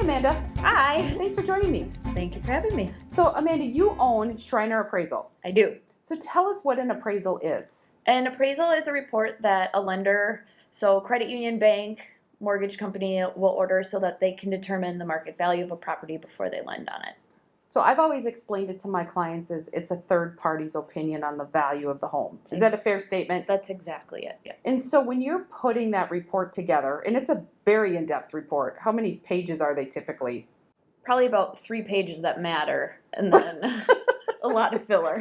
Amanda. Hi. Thanks for joining me. Thank you for having me. So, Amanda, you own Shriner Appraisal. I do. So tell us what an appraisal is. An appraisal is a report that a lender, so credit union, bank, mortgage company will order so that they can determine the market value of a property before they lend on it. So I've always explained it to my clients as it's a third party's opinion on the value of the home. Is that a fair statement? That's exactly it. Yeah. And so when you're putting that report together, and it's a very in-depth report, how many pages are they typically? Probably about 3 pages that matter, and then a lot of filler.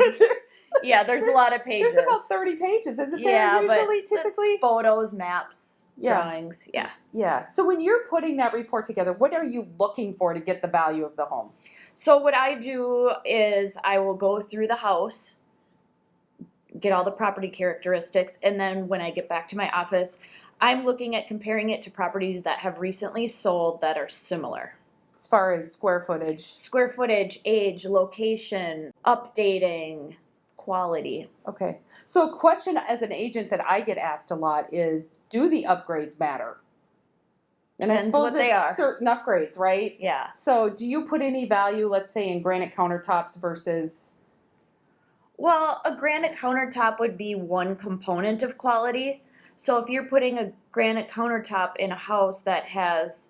There's a lot of pages. There's about 30 pages, isn't there? Yeah, Usually, but typically. Photos, maps, Yeah. drawings. Yeah. Yeah. So when you're putting that report together, what are you looking for to get the value of the home? So what I do is I will go through the house, get all the property characteristics, and then when I get back to my office, I'm looking at comparing it to properties that have recently sold that are similar. As far as square footage. Square footage, age, location, updating, quality. Okay. So a question as an agent that I get asked a lot is, do the upgrades matter? And Depends I suppose what they are. certain upgrades, right? Yeah. So do you put any value, let's say, in granite countertops versus... Well, a granite countertop would be one component of quality. So if you're putting a granite countertop in a house that has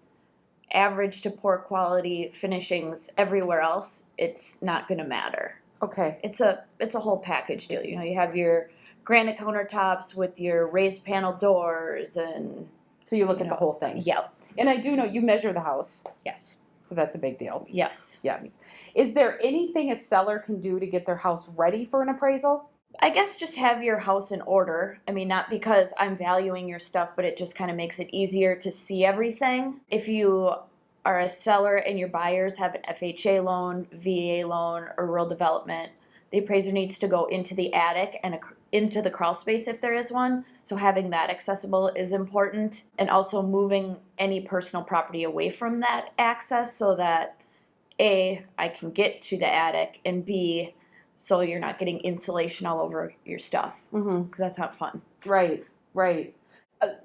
average to poor quality finishings everywhere else, it's not going to matter. Okay. It's a whole package deal. You know, you have your granite countertops with your raised panel doors and... So you look at the whole thing. Yep. And I do know you measure the house. Yes. So that's a big deal. Yes. Yes. Is there anything a seller can do to get their house ready for an appraisal? I guess just have your house in order. I mean, not because I'm valuing your stuff, but it just kind of makes it easier to see everything. If you are a seller and your buyers have an FHA loan, VA loan, or rural development, the appraiser needs to go into the attic and into the crawl space if there is one. So having that accessible is important. And also moving any personal property away from that access so that A, I can get to the attic, and B, so you're not getting insulation all over your stuff. Because that's not fun. Right, right.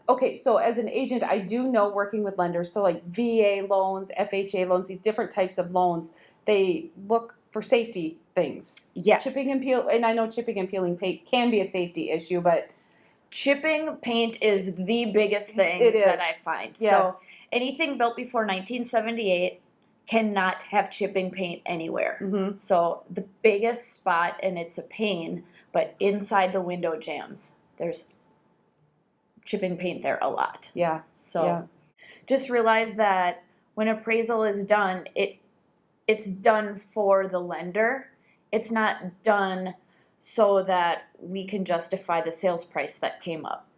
Okay, so as an agent, I do know working with lenders, so like VA loans, FHA loans, these different types of loans, they look for safety things. Yes. Chipping and peel, and I know chipping and peeling paint can be a safety issue, but... Chipping paint is the biggest thing that I find. Yes. So anything built before 1978 cannot have chipping paint anywhere. Mm-hmm. So the biggest spot, and it's a pain, but inside the window jambs, there's chipping paint there a lot. Yeah. So just realize that when appraisal is done, it's done for the lender. It's not done so that we can justify the sales price that came up.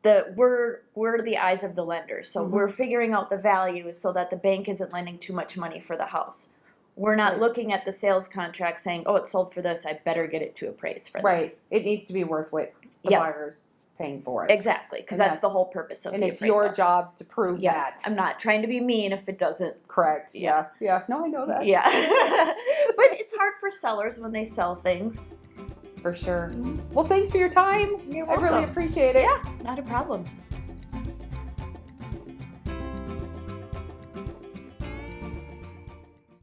We're the eyes of the lender, so we're figuring out the value so that the bank isn't lending too much money for the house. We're not looking at the sales contract saying, oh, it sold for this, I better get it to appraise for this. Right. It needs to be worth what the buyer's paying for it. Exactly, because that's the whole purpose of the appraisal. And it's your job to prove that. I'm not trying to be mean if it doesn't. Correct. Yeah. No, I know that. Yeah. But it's hard for sellers when they sell things. For sure. Well, thanks for your time. You're I really welcome. appreciate it. Yeah, not a problem.